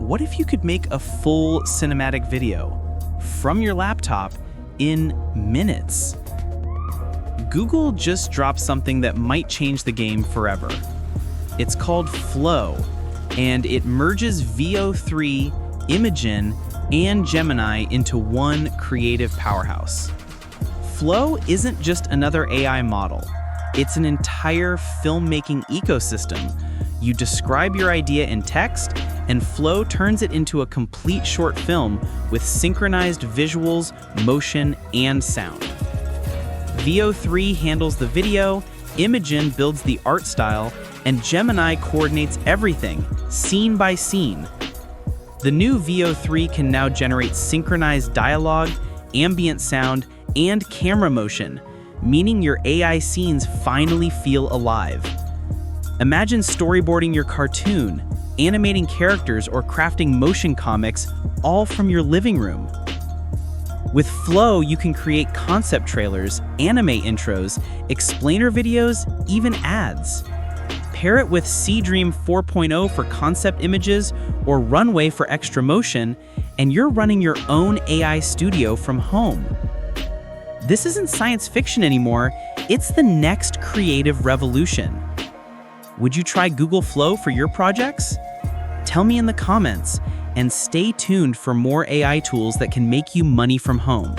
what if you could make a full cinematic video from your laptop in minutes? Google just dropped something that might change the game forever. It's called Flow, and it merges VO3, Imagen, and Gemini into one creative powerhouse. Flow isn't just another AI model. It's an entire filmmaking ecosystem. You describe your idea in text, and Flow turns it into a complete short film with synchronized visuals, motion, and sound. VO3 handles the video, Imagen builds the art style, and Gemini coordinates everything, scene by scene. The new VO3 can now generate synchronized dialogue, ambient sound, and camera motion, meaning your AI scenes finally feel alive. Imagine storyboarding your cartoon, animating characters, or crafting motion comics all from your living room. With Flow, you can create concept trailers, anime intros, explainer videos, even ads. Pair it with Seedream 4.0 for concept images or Runway for extra motion, and you're running your own AI studio from home. This isn't science fiction anymore, it's the next creative revolution. Would you try Google Flow for your projects? Tell me in the comments, and stay tuned for more AI tools that can make you money from home.